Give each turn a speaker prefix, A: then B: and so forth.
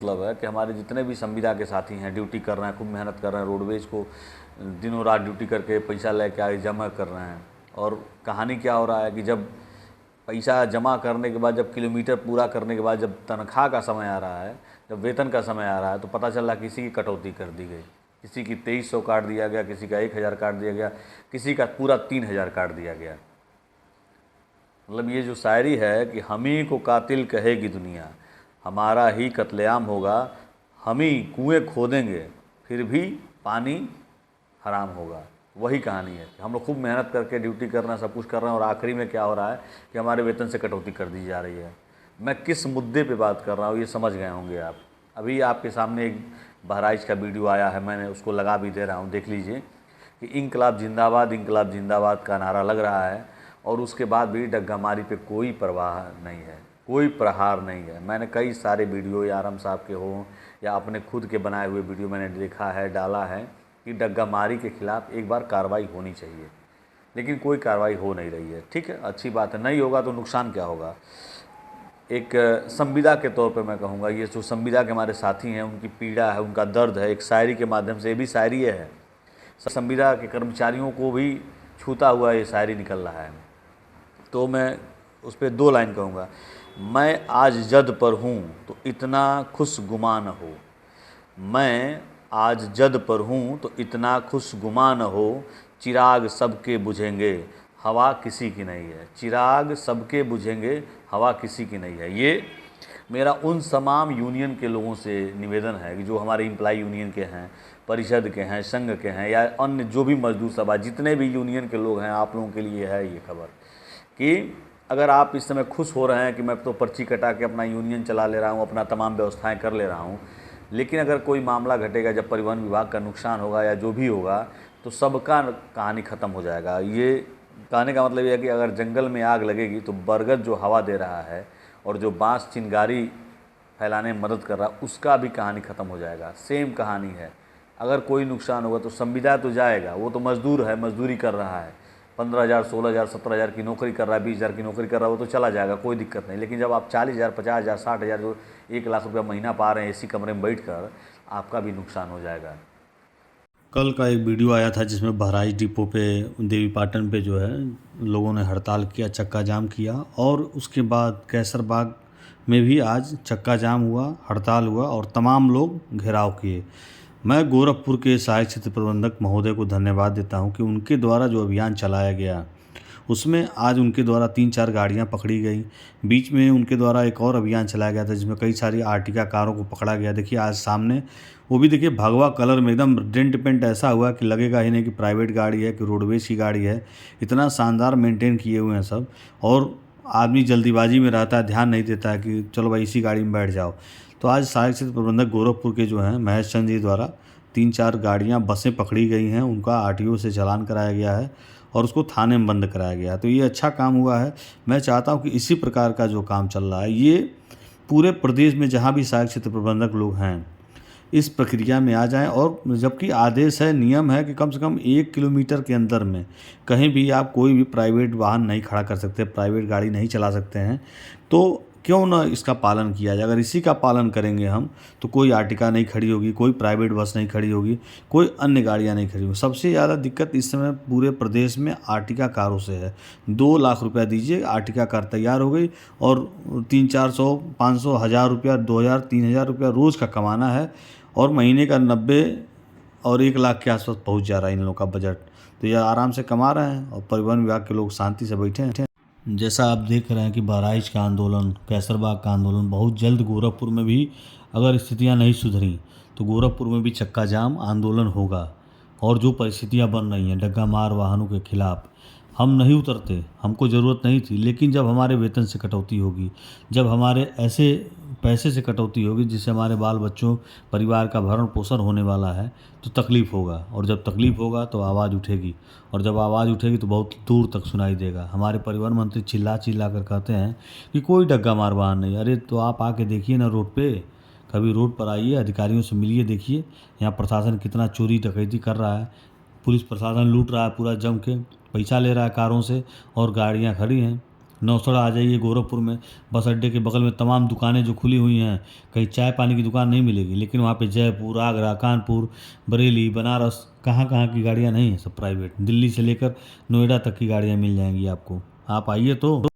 A: मतलब है कि हमारे जितने भी संविदा के साथी हैं, ड्यूटी कर रहे हैं, खूब मेहनत कर रहे हैं, रोडवेज को दिनों रात ड्यूटी करके पैसा लेके आगे जमा कर रहे हैं। और कहानी क्या हो रहा है कि जब पैसा जमा करने के बाद, जब किलोमीटर पूरा करने के बाद, जब तनख्वाह का समय आ रहा है, जब वेतन का समय आ रहा है, तो पता चला किसी की कटौती कर दी गई, किसी की 2300 काट दिया गया, किसी का 1000 काट दिया गया, किसी का पूरा 3000 काट दिया गया। मतलब ये जो शायरी है कि हम ही को कातिल कहेगी दुनिया, हमारा ही कत्लेआम होगा, हम ही कुएँ खोदेंगे फिर भी पानी हराम होगा। वही कहानी है। हम लोग खूब मेहनत करके ड्यूटी कर रहे हैं, सब कुछ कर रहे हैं, और आखिरी में क्या हो रहा है कि हमारे वेतन से कटौती कर दी जा रही है। मैं किस मुद्दे पे बात कर रहा हूँ ये समझ गए होंगे आप। अभी आपके सामने एक बहराइच का वीडियो आया है, मैंने उसको लगा भी दे रहा हूँ, देख लीजिए कि इंकलाब जिंदाबाद का नारा लग रहा है, और उसके बाद भी डग्गामारी पे कोई परवाह नहीं है, कोई प्रहार नहीं है। मैंने कई सारे वीडियो या आराम साहब के हों या अपने खुद के बनाए हुए वीडियो मैंने देखा है, डाला है कि डग्गामारी के खिलाफ़ एक बार कार्रवाई होनी चाहिए, लेकिन कोई कार्रवाई हो नहीं रही है। ठीक है, अच्छी बात है, नहीं होगा तो नुकसान क्या होगा। एक संविदा के तौर पे मैं कहूँगा, ये जो संविदा के हमारे साथी हैं, उनकी पीड़ा है, उनका दर्द है, एक शायरी के माध्यम से, ये भी शायरी है, संविदा के कर्मचारियों को भी छूता हुआ ये शायरी निकल रहा है। तो मैं उस पर 2 लाइन कहूँगा। मैं आज जद पर हूँ तो इतना खुशगुमा न हो, मैं आज जद पर हूँ तो इतना खुशगुमा न हो, चिराग सबके बुझेंगे हवा किसी की नहीं है, चिराग सबके बुझेंगे हवा किसी की नहीं है। ये मेरा उन तमाम यूनियन के लोगों से निवेदन है कि जो हमारे एम्प्लॉय यूनियन के हैं, परिषद के हैं, संघ के हैं, या अन्य जो भी मजदूर सभा, जितने भी यूनियन के लोग हैं, आप लोगों के लिए है ये खबर कि अगर आप इस समय खुश हो रहे हैं कि मैं तो पर्ची कटा के अपना यूनियन चला ले रहा हूँ, अपना तमाम व्यवस्थाएं कर ले रहा हूँ, लेकिन अगर कोई मामला घटेगा, जब परिवहन विभाग का नुकसान होगा या जो भी होगा, तो सबका कहानी ख़त्म हो जाएगा। ये कहने का मतलब ये है कि अगर जंगल में आग लगेगी तो बरगद जो हवा दे रहा है और जो बांस चिंगारी फैलाने में मदद कर रहा है, उसका भी कहानी ख़त्म हो जाएगा। सेम कहानी है। अगर कोई नुकसान होगा तो संविदा तो जाएगा, वो तो मजदूर है, मजदूरी कर रहा है, 15,000, 16,000, 17,000 की नौकरी कर रहा है, 20,000 की नौकरी कर रहा है, वो तो चला जाएगा, कोई दिक्कत नहीं। लेकिन जब आप 40,000, 50,000, 60,000, जो 1 लाख रुपया महीना पा रहे हैं एसी कमरे में बैठकर, आपका भी नुकसान हो जाएगा।
B: कल का एक वीडियो आया था जिसमें बहराइच डिपो पे, देवीपाटन पे जो है लोगों ने हड़ताल किया, चक्का जाम किया, और उसके बाद कैसरबाग में भी आज चक्का जाम हुआ, हड़ताल हुआ और तमाम लोग घेराव किए। मैं गोरखपुर के सहायक क्षेत्र प्रबंधक महोदय को धन्यवाद देता हूं कि उनके द्वारा जो अभियान चलाया गया उसमें आज उनके द्वारा 3-4 गाड़ियां पकड़ी गई। बीच में उनके द्वारा एक और अभियान चलाया गया था जिसमें कई सारी आर्टिका कारों को पकड़ा गया। देखिए आज सामने वो भी देखिए भगवा कलर में एकदम डेंट पेंट ऐसा हुआ कि लगेगा ही नहीं कि प्राइवेट गाड़ी है कि रोडवेज की गाड़ी है। इतना शानदार मेंटेन किए हुए हैं सब, और आदमी जल्दीबाजी में रहता है, ध्यान नहीं देता है कि चलो भाई इसी गाड़ी में बैठ जाओ। तो आज सहायक क्षेत्र प्रबंधक गोरखपुर के जो हैं महेश चंद जी द्वारा 3-4 गाड़ियाँ बसें पकड़ी गई हैं, उनका आरटीओ से चालान कराया गया है और उसको थाने में बंद कराया गया। तो ये अच्छा काम हुआ है। मैं चाहता हूँ कि इसी प्रकार का जो काम चल रहा है ये पूरे प्रदेश में जहाँ भी सहायक क्षेत्र प्रबंधक लोग हैं इस प्रक्रिया में आ जाएं, और जबकि आदेश है, नियम है कि कम से कम 1 किलोमीटर के अंदर में कहीं भी आप कोई भी प्राइवेट वाहन नहीं खड़ा कर सकते, प्राइवेट गाड़ी नहीं चला सकते हैं। तो क्यों ना इसका पालन किया जाए। अगर इसी का पालन करेंगे हम तो कोई आर्टिका नहीं खड़ी होगी, कोई प्राइवेट बस नहीं खड़ी होगी, कोई अन्य गाड़ियां नहीं खड़ी होगी। सबसे ज़्यादा दिक्कत इस समय पूरे प्रदेश में आर्टिका कारों से है। 2 लाख रुपया दीजिए, आर्टिका कार तैयार हो गई, और 300-400, 500, 1,000 रुपया, 2,000, 3,000 रुपया रोज़ का कमाना है, और महीने का 90 और 1 लाख के आसपास पहुंच जा रहा है इन लोगों का बजट। तो ये आराम से कमा रहे हैं और परिवहन विभाग के लोग शांति से बैठे हैं। जैसा आप देख रहे हैं कि बहराइच का आंदोलन, कैसरबाग का आंदोलन, बहुत जल्द गोरखपुर में भी अगर स्थितियां नहीं सुधरी तो गोरखपुर में भी चक्का जाम आंदोलन होगा। और जो परिस्थितियां बन रही हैं डग्गा मार वाहनों के खिलाफ, हम नहीं उतरते, हमको ज़रूरत नहीं थी, लेकिन जब हमारे वेतन से कटौती होगी, जब हमारे ऐसे पैसे से कटौती होगी जिससे हमारे बाल बच्चों, परिवार का भरण पोषण होने वाला है, तो तकलीफ़ होगा। और जब तकलीफ़ होगा तो आवाज़ उठेगी, और जब आवाज़ उठेगी तो बहुत दूर तक सुनाई देगा। हमारे परिवहन मंत्री चिल्ला चिल्ला कर कहते हैं कि कोई डग्गा मार वाहन नहीं। अरे तो आप आके देखिए ना रोड पे, कभी रोड पर आइए, अधिकारियों से मिलिए, देखिए यहाँ प्रशासन कितना चोरी डकैती कर रहा है। पुलिस प्रशासन लूट रहा है पूरा जम के, पैसा ले रहा है कारों से और गाड़ियाँ खड़ी हैं। नौसड़ा आ जाइए गोरखपुर में, बस अड्डे के बगल में तमाम दुकानें जो खुली हुई हैं, कहीं चाय पानी की दुकान नहीं मिलेगी, लेकिन वहाँ पे जयपुर, आगरा, कानपुर, बरेली, बनारस, कहाँ कहाँ की गाड़ियाँ नहीं हैं, सब प्राइवेट। दिल्ली से लेकर नोएडा तक की गाड़ियाँ मिल जाएंगी आपको, आप आइए तो।